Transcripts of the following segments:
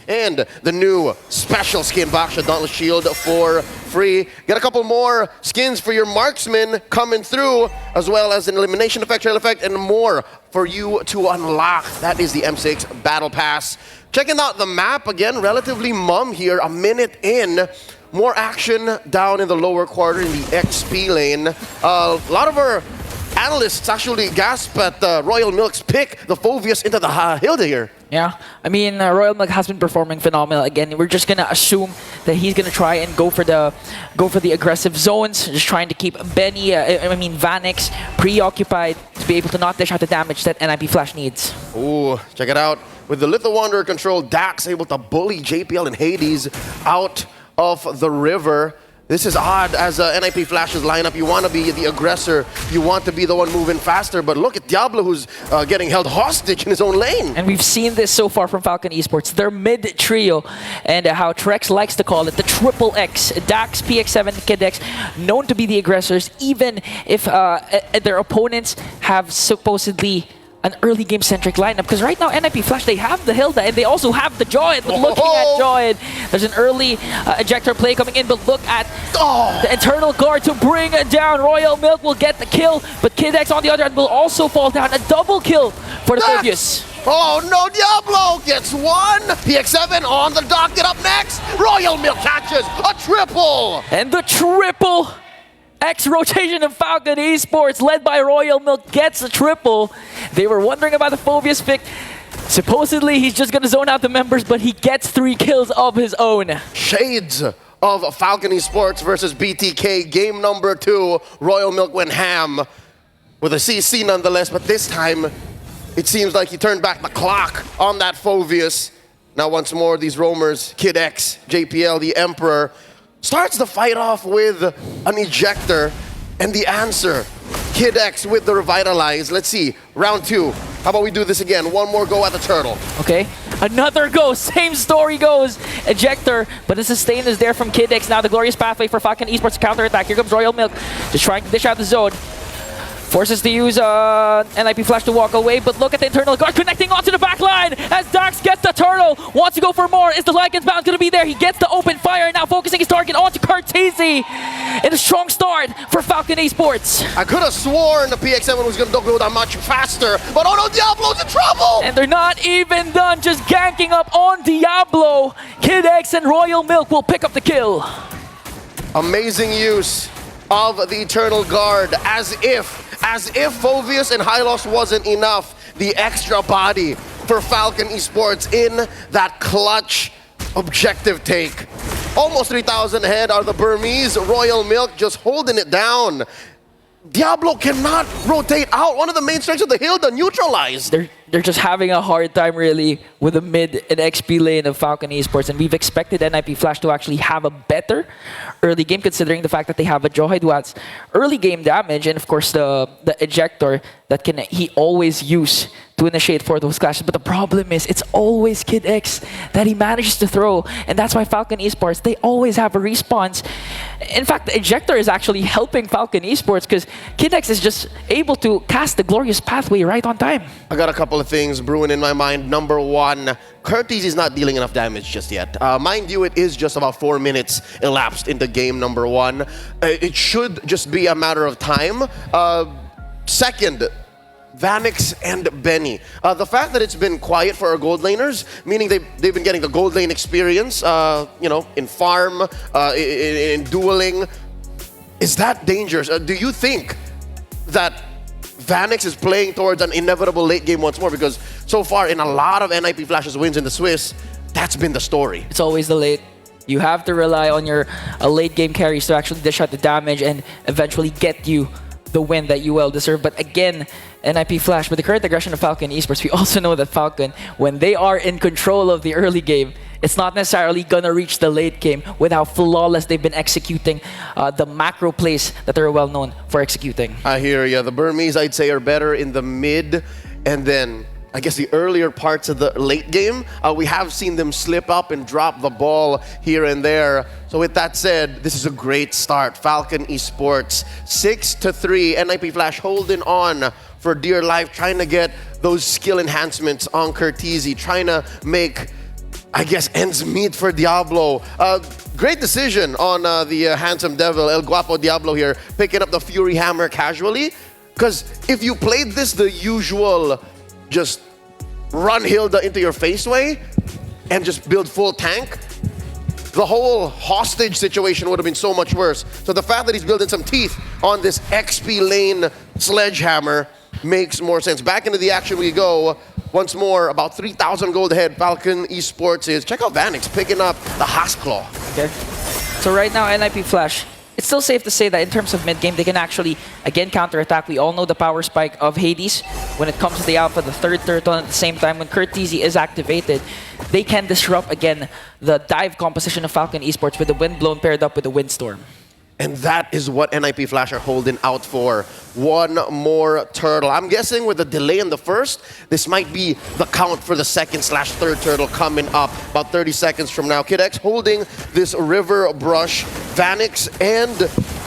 and the new special skin Baksha Dauntless Shield for free. Get a couple more skins for your marksman coming through, as well as an elimination effect, trail effect, and more for you to unlock. That is the M6 Battle Pass. Checking out the map again, relatively mum here, a minute in. More action down in the lower quarter in the XP lane. A lot of our analysts actually gasp at Royal Milk's pick, the Phoveus into the Hilda here. Yeah, I mean, Royal Milk has been performing phenomenal. Again, we're just gonna assume that he's gonna try and go for the aggressive zones, just trying to keep Benny, Vanix preoccupied to be able to not dish out the damage that NIP Flash needs. Ooh, check it out. With the Little Wanderer control, Dax able to bully JPL and Hades out of the river. This is odd as NIP Flash's lineup. You want to be the aggressor. You want to be the one moving faster. But look at Diablo, who's getting held hostage in his own lane. And we've seen this so far from Falcon Esports. Their mid-trio, and how Trex likes to call it, the Triple X. Dax, PX7, KidX, known to be the aggressors, even if their opponents have supposedly an early game-centric lineup. Because right now, NIP Flash, they have the Hilda, and they also have the Joyd. But looking at Joyd, there's an early ejector play coming in, but look at the internal guard to bring it down. Royal Milk will get the kill, but KidX on the other end will also fall down. A double kill for the Phoveus. Oh no, Diablo gets one! PX7 on the docket up next! Royal Milk catches a triple! And the triple X rotation of Falcon Esports, led by Royal Milk, gets a triple. They were wondering about the Phoveus pick. Supposedly, he's just going to zone out the members, but he gets 3 kills of his own. Shades of Falcon Esports versus BTK. Game number 2. Royal Milk went ham with a CC nonetheless, but this time, it seems like he turned back the clock on that Phoveus. Now, once more, these roamers, Kid X, JPL, the Emperor, starts the fight off with an ejector, and the answer, Kid X with the Revitalize. Let's see, round 2. How about we do this again? One more go at the turtle. Okay, another go, same story goes. Ejector, but the sustain is there from Kid X. Now the glorious pathway for Falcon Esports to counterattack. Here comes Royal Milk, just trying to dish out the zone. Forces to use NIP Flash to walk away, but look at the internal guard connecting onto the back line as Dax gets the turtle. Wants to go for more. Is the Lycan's bound going to be there? He gets the open fire, now focusing his target onto Cartesi. In a strong start for Falcon Esports. I could have sworn the PX7 was going to go that much faster, but oh no, Diablo's in trouble! And they're not even done, just ganking up on Diablo. Kid X and Royal Milk will pick up the kill. Amazing use of the Eternal Guard, as if Phoveus and Hylos wasn't enough. The extra body for Falcon Esports in that clutch objective take. Almost 3,000 ahead are the Burmese. Royal Milk just holding it down. Diablo cannot rotate out. One of the main strengths of the Hilda neutralized. They're just having a hard time really with the mid and XP lane of Falcon Esports, and we've expected NIP Flash to actually have a better early game, considering the fact that they have a Joyd who has early game damage, and of course the ejector that he always use to initiate for those clashes. But the problem is, it's always Kid X that he manages to throw, and that's why Falcon Esports, they always have a response. In fact, the ejector is actually helping Falcon Esports because Kid X is just able to cast the glorious pathway right on time. I got a couple of things brewing in my mind. Number 1, Curtis is not dealing enough damage just yet. Mind you, it is just about 4 minutes elapsed into game number 1. It should just be a matter of time. Second, Vanix and Benny. The fact that it's been quiet for our gold laners, meaning they've been getting the gold lane experience, in farm, in dueling. Is that dangerous? Do you think that Vanix is playing towards an inevitable late game once more? Because so far in a lot of NIP Flash's wins in the Swiss, that's been the story. It's always the late. You have to rely on your late game carries to actually dish out the damage and eventually get you the win that you well deserve. But again, NIP Flash, with the current aggression of Falcon Esports, we also know that Falcon, when they are in control of the early game, it's not necessarily gonna reach the late game with how flawless they've been executing the macro plays that they're well known for executing. I hear you. The Burmese, I'd say, are better in the mid, and then I guess the earlier parts of the late game, we have seen them slip up and drop the ball here and there. So with that said, this is a great start. Falcon Esports 6-3. NIP Flash holding on for dear life, trying to get those skill enhancements on Curtisi, trying to make I guess, ends meet for Diablo. Great decision on the handsome devil, El Guapo Diablo here, picking up the Fury Hammer casually. Because if you played this the usual, just run Hilda into your face way and just build full tank, the whole hostage situation would have been so much worse. So the fact that he's building some teeth on this XP lane sledgehammer makes more sense. Back into the action we go. Once more, about 3,000 gold ahead. Falcon Esports is. Check out Vanix picking up the Hasclaw. Okay. So right now, NIP Flash, it's still safe to say that in terms of mid-game, they can actually, again, counterattack. We all know the power spike of Hades. When it comes to the Alpha, the third turtle, and at the same time, when Curtizi is activated, they can disrupt, again, the dive composition of Falcon Esports with the Windblown paired up with the Windstorm. And that is what NIP Flash are holding out for. One more turtle. I'm guessing with the delay in the first, this might be the count for the second/third turtle coming up about 30 seconds from now. Kid X holding this river brush. Vanix and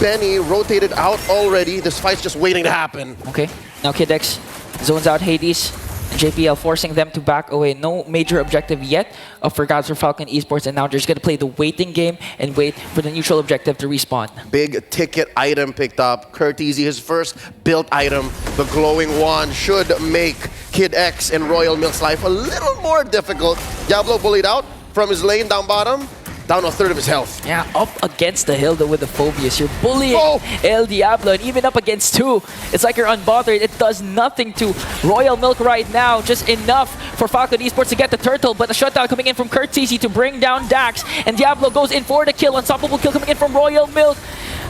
Benny rotated out already. This fight's just waiting to happen. Okay, now Kid X zones out Hades. JPL forcing them to back away. No major objective yet for Gods for Falcon Esports, and now they're just going to play the waiting game and wait for the neutral objective to respawn. Big ticket item picked up. Curtizi, his first built item, the glowing wand, should make Kid X and Royal Milk's life a little more difficult. Diablo bullied out from his lane down bottom. Down a third of his health. Yeah, up against the Hilda with the Phobias. You're bullying El Diablo, and even up against two, it's like you're unbothered. It does nothing to Royal Milk right now. Just enough for Falcon Esports to get the turtle, but a shutdown coming in from Curtizi to bring down Dax, and Diablo goes in for the kill. Unstoppable kill coming in from Royal Milk.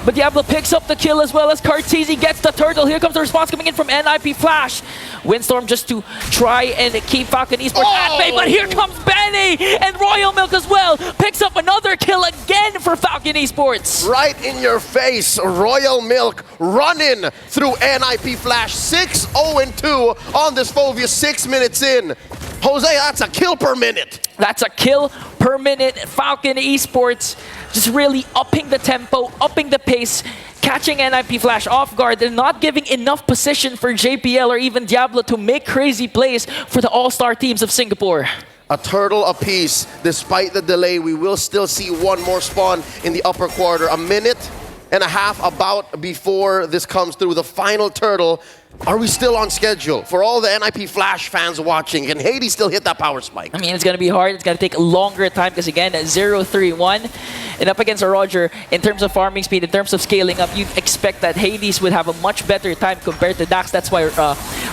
But Diablo picks up the kill as well as Curtizi gets the turtle. Here comes the response coming in from NIP Flash. Windstorm just to try and keep Falcon Esports at bay, but here comes Benny and Royal Milk as well. Picks up another kill again for Falcon Esports. Right in your face, Royal Milk running through NIP Flash. 6-0-2 on this Fovia, 6 minutes in. Jose, that's a kill per minute. That's a kill per minute. Falcon Esports just really upping the tempo, upping the pace, catching NIP Flash off guard. They're not giving enough position for JPL or even Diablo to make crazy plays for the all-star teams of Singapore. A turtle apiece. Despite the delay, we will still see one more spawn in the upper quarter. A minute and a half about before this comes through. The final turtle. Are we still on schedule? For all the NIP Flash fans watching, can Hades still hit that power spike? I mean, it's going to be hard. It's going to take a longer time because, again, 0-3-1. And up against a Roger, in terms of farming speed, in terms of scaling up, you'd expect that Hades would have a much better time compared to Dax. That's why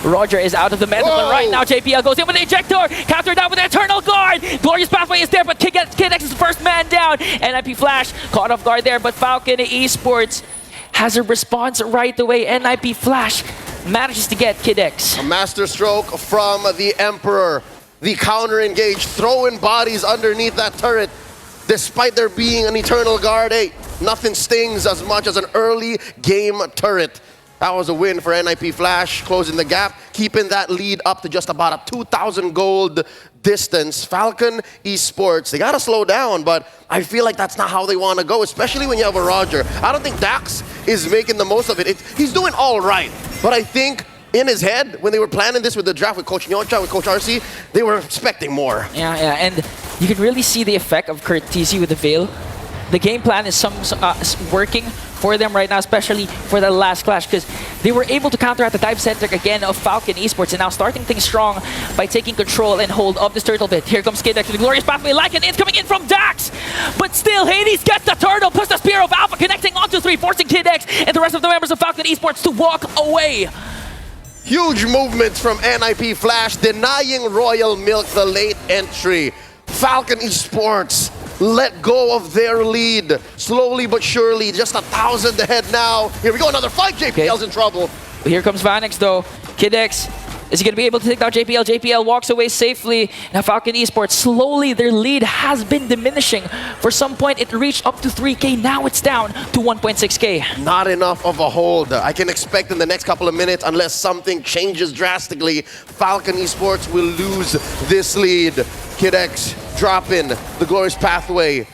Roger is out of the meta. But right now, JPL goes in with the ejector, countered down with the Eternal Guard. Glorious Pathway is there, but Kid X is the first man down. NIP Flash caught off guard there, but Falcon Esports has a response right away. NIP Flash manages to get Kid X. A master stroke from the Emperor. The counter engage, throwing bodies underneath that turret. Despite there being an Eternal Guard, hey, nothing stings as much as an early game turret. That was a win for NIP Flash, closing the gap, keeping that lead up to just about a 2,000 gold distance. Falcon Esports, they gotta slow down, but I feel like that's not how they want to go, especially when you have a Roger. I don't think Dax is making the most of it. He's doing all right, but I think in his head, when they were planning this with the draft with Coach Nyocha, with Coach RC, they were expecting more. Yeah, and you can really see the effect of Curtizi with the Veil. The game plan is working for them right now, especially for the last clash, because they were able to counter at the dive center again of Falcon Esports, and now starting things strong by taking control and hold of this turtle bit. Here comes Kid X with the Glorious Pathway, like an it's coming in from Dax, but still Hades gets the turtle, puts the Spear of Alpha connecting onto 3, forcing Kid X and the rest of the members of Falcon Esports to walk away. Huge movements from NIP Flash, denying Royal Milk the late entry. Falcon Esports let go of their lead. Slowly but surely, just 1,000 ahead now. Here we go, another fight. JPL's in trouble. But here comes Vanix though. Kid X, is he going to be able to take down JPL? JPL walks away safely. Now Falcon Esports, slowly their lead has been diminishing. For some point, it reached up to 3K. Now it's down to 1.6K. Not enough of a hold. I can expect in the next couple of minutes, unless something changes drastically, Falcon Esports will lose this lead. Kid X dropping the Glorious Pathway,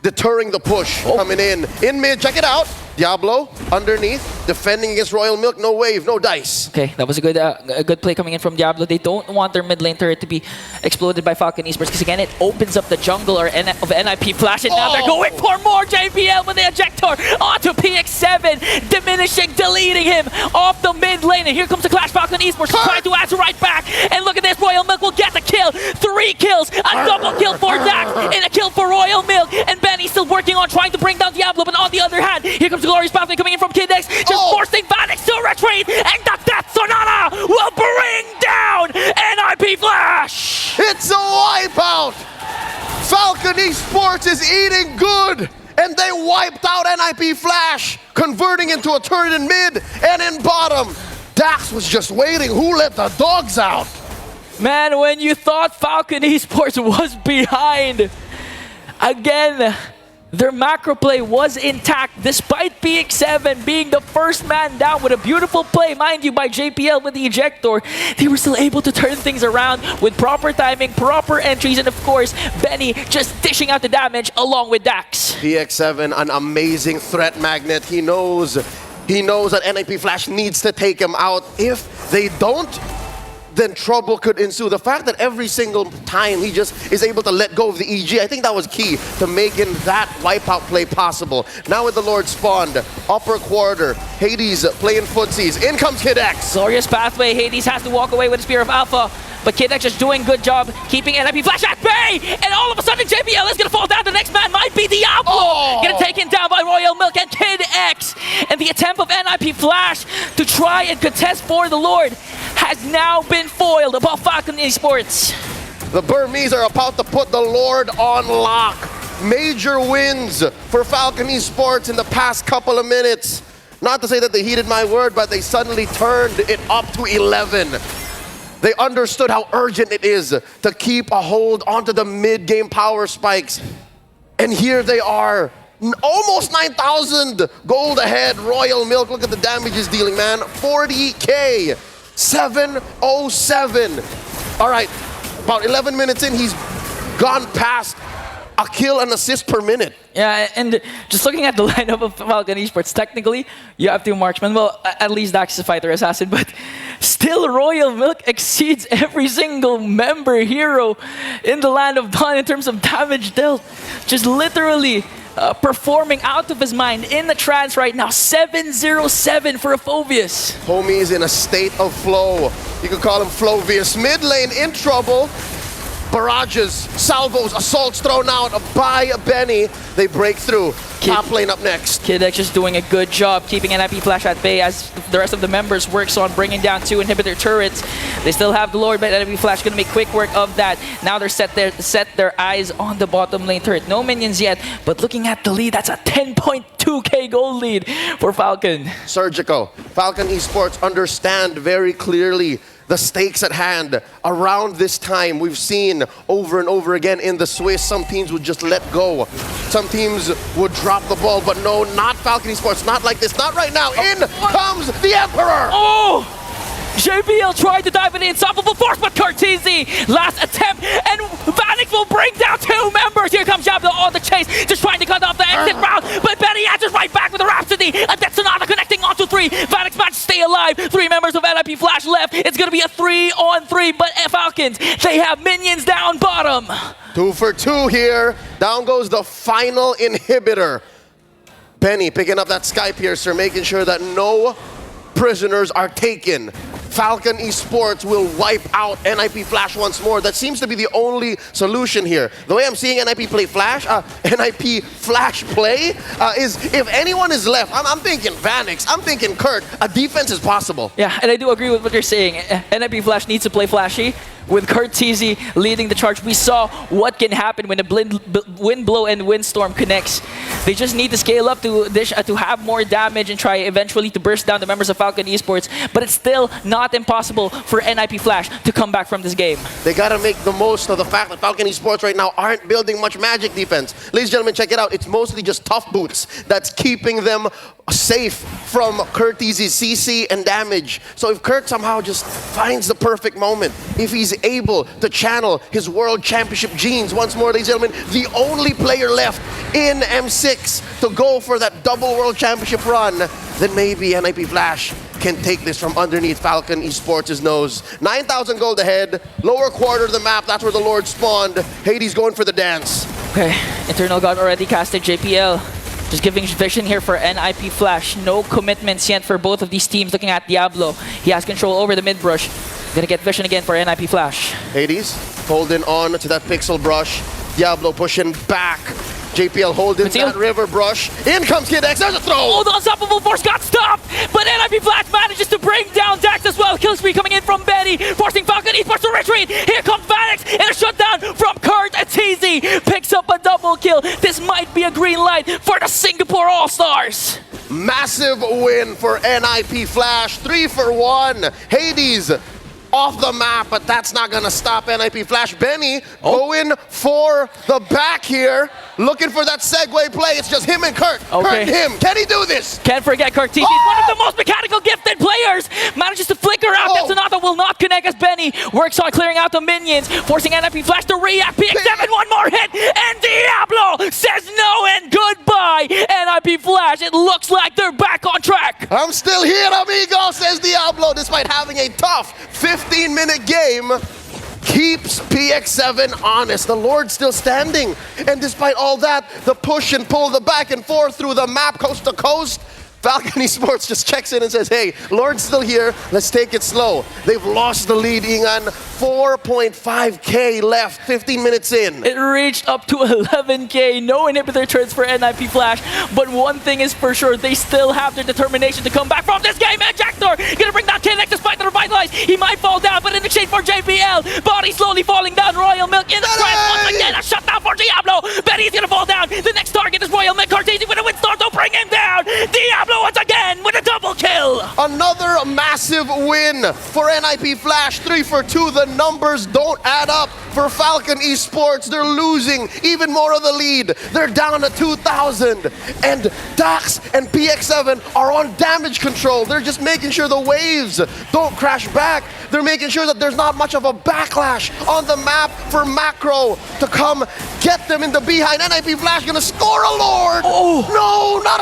deterring the push coming in. In mid, check it out. Diablo underneath. defending against Royal Milk, no wave, no dice. Okay, that was a good play coming in from Diablo. They don't want their mid lane turret to be exploded by Falcon Esports because again, it opens up the jungle of NIP Flash, and now they're going for more JPL with the ejector onto PX7, diminishing, deleting him off the mid lane, and here comes the clash. Falcon Esports trying to answer right back, and look at this, Royal Milk will get the kill. 3 kills, a double kill for Dax, and a kill for Royal Milk, and Benny still working on trying to bring down Diablo, but on the other hand, here comes the Glorious Pathway coming in from Kid X, just forcing Vanix to retreat, and the Death Sonata will bring down NIP Flash! It's a wipeout! Falcon Esports is eating good! And they wiped out NIP Flash, converting into a turret in mid and in bottom. Dax was just waiting. Who let the dogs out? Man, when you thought Falcon Esports was behind, again, their macro play was intact despite PX7 being the first man down with a beautiful play, mind you, by JPL with the ejector. They were still able to turn things around with proper timing, proper entries, and of course, Benny just dishing out the damage along with Dax. PX7, an amazing threat magnet. He knows that NIP Flash needs to take him out. If they don't, then trouble could ensue. The fact that every single time he just is able to let go of the EG, I think that was key to making that wipeout play possible. Now with the Lord spawned, upper quarter, Hades playing footsies. In comes Kid X. Glorious Pathway, Hades has to walk away with the Spear of Alpha, but Kid X is doing a good job keeping NIP Flash at bay, and all of a sudden JPL is gonna fall down. The next man might be Diablo, getting taken down by Royal Milk and Kid X, and the attempt of NIP Flash to try and contest for the Lord has now been foiled above Falcon Esports. The Burmese are about to put the Lord on lock. Major wins for Falcon Esports in the past couple of minutes. Not to say that they heeded my word, but they suddenly turned it up to 11. They understood how urgent it is to keep a hold onto the mid-game power spikes. And here they are, almost 9,000 gold ahead. Royal Milk, look at the damage he's dealing, man. 40K. 707. All right, about 11 minutes in, he's gone past a kill and assist per minute. Yeah, and just looking at the lineup of Falcon Esports, technically, you have 2 marksmen. Well, at least Dax is a fighter assassin, but still Royal Milk exceeds every single member hero in the Land of Dawn in terms of damage dealt. Just literally performing out of his mind in the trance right now. 707 for a Phobius. Homie is in a state of flow. You could call him Flovius. Mid lane in trouble. Barrages, salvos, assaults thrown out by Benny. They break through. Top lane up next. Kid X is doing a good job keeping NIP Flash at bay as the rest of the members works on bringing down 2 inhibitor turrets. They still have the Lord, but NIP Flash going to make quick work of that. Now they're set their eyes on the bottom lane turret. No minions yet, but looking at the lead, that's a 10.2k gold lead for Falcon. Surgical. Falcon Esports understand very clearly the stakes at hand. Around this time, we've seen over and over again in the Swiss, some teams would just let go. Some teams would drop the ball, but no, not Falcon Esports, not like this, not right now. In comes the Emperor! Oh! JPL tried to dive in the unstoppable force, but Cortese, last attempt, and Vanix will bring down 2 members. Here comes Diablo on the chase, just trying to cut off the exit route, but Benny answers right back with a Rhapsody. A Death Sonata connecting onto 3. Vanix managed to stay alive. 3 members of NIP Flash left. It's going to be a 3-on-3, but Falcons, they have minions down bottom. 2 for 2 here. Down goes the final inhibitor. Benny picking up that Sky Piercer, making sure that no prisoners are taken. Falcon Esports will wipe out NIP Flash once more. That seems to be the only solution here. The way I'm seeing NIP play Flash, NIP Flash play, is if anyone is left, I'm thinking Vanix, I'm thinking Kurt, a defense is possible. Yeah, and I do agree with what you're saying. NIP Flash needs to play flashy. With Cortese leading the charge, we saw what can happen when the wind blow and windstorm connects. They just need to scale up to have more damage and try eventually to burst down the members of Falcon Esports. But it's still not impossible for NIP Flash to come back from this game. They gotta make the most of the fact that Falcon Esports right now aren't building much magic defense. Ladies and gentlemen, check it out. It's mostly just tough boots that's keeping them safe from Cortese's CC and damage. So if Kurt somehow just finds the perfect moment, if he's able to channel his World Championship genes once more, ladies and gentlemen, the only player left in M6 to go for that double World Championship run, then maybe NIP Flash can take this from underneath Falcon Esports' nose. 9,000 gold ahead, lower quarter of the map, that's where the Lord spawned. Hades going for the dance. Okay, Eternal God already casted JPL. Just giving vision here for NIP Flash. No commitments yet for both of these teams. Looking at Diablo, he has control over the mid brush. Gonna get vision again for NIP Flash. Hades holding on to that pixel brush. Diablo pushing back. JPL holding that river brush. In comes Kid X, there's a throw! Oh, the unstoppable force got stopped! But NIP Flash manages to bring down Dax as well. Kill spree coming in from Benny, forcing Falcon Esports to retreat. Here comes Vanix, and a shutdown from Kurt Atizi. Picks up a double kill. This might be a green light for the Singapore All-Stars. Massive win for NIP Flash, 3 for 1. Hades off the map, but that's not gonna stop NIP Flash. Benny going for the back here, looking for that segue play. It's just him and Kurt. Kurt and him. Can he do this? Can't forget Kurt Atizi, one of the most mechanical gifted players. Manages to flicker out. Sonata will not connect as Benny works on clearing out the minions, forcing NIP Flash to react. PX7, one more hit, and Diablo says no and goodbye. NIP Flash, it looks like they're back on track. I'm still here, amigo, says Diablo, despite having a tough 15-minute game. Keeps PX7 honest. The Lord still standing. And despite all that, the push and pull, the back and forth through the map, coast to coast, Falcon Esports just checks in and says, hey, Lord's still here, let's take it slow. They've lost the lead, Ingan. 4.5k left, 15 minutes in. It reached up to 11k, no inhibitor turns for NIP Flash, but one thing is for sure, they still have their determination to come back from this game, and Jackthor gonna bring down Kinect despite the revitalize. He might fall down, but in exchange for JPL, body slowly falling down, Royal Milk in the trap, once again, a shutdown for Diablo. Benny's gonna fall down, the next target is Royal Milk. Cartesi with a windstorm, don't bring him down. Diablo once again with a double kill. Another massive win for NIP Flash, 3 for 2. The numbers don't add up for Falcon Esports. They're losing even more of the lead. They're down to 2,000. And Dax and PX7 are on damage control. They're just making sure the waves don't crash back. They're making sure that there's not much of a backlash on the map for Macro to come get them in the behind. NIP Flash gonna score a Lord. Oh. No, not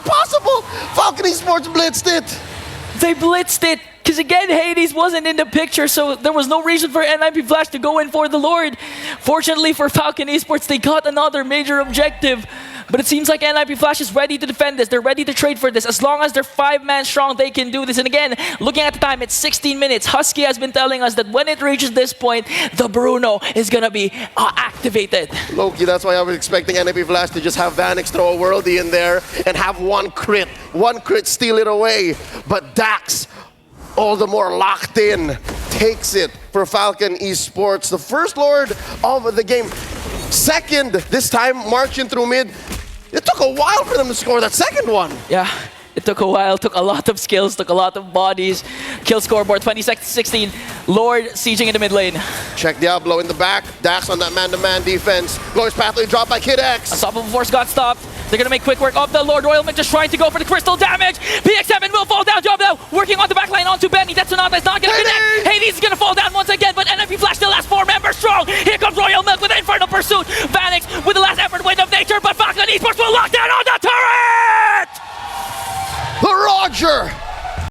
possible. Falcon Esports blitzed it. They blitzed it. Because again, Hades wasn't in the picture, so there was no reason for NIP Flash to go in for the Lord. Fortunately for Falcon Esports, they got another major objective. But it seems like NIP Flash is ready to defend this. They're ready to trade for this. As long as they're 5-man strong, they can do this. And again, looking at the time, it's 16 minutes. Husky has been telling us that when it reaches this point, the Bruno is going to be activated. Loki, that's why I was expecting NIP Flash to just have Vanix throw a worldie in there and have one crit steal it away. But Dax, all the more locked in, takes it for Falcon Esports. The first Lord of the game. Second, this time marching through mid. It took a while for them to score that second one. Yeah, it took a while, took a lot of skills, took a lot of bodies. Kill scoreboard, 26-16. Lord sieging in the mid lane. Check Diablo in the back. Dax on that man-to-man defense. Glorious Pathway dropped by Kid X. Unstoppable Force got stopped. They're going to make quick work of the Lord. Royal Mick just trying to go for the crystal damage. PX7 will fall down. Job now working on the backline onto Benny. That Sonata is not going to connect. Hades is going to fall down once again, but NIP Flash still has 4 members strong.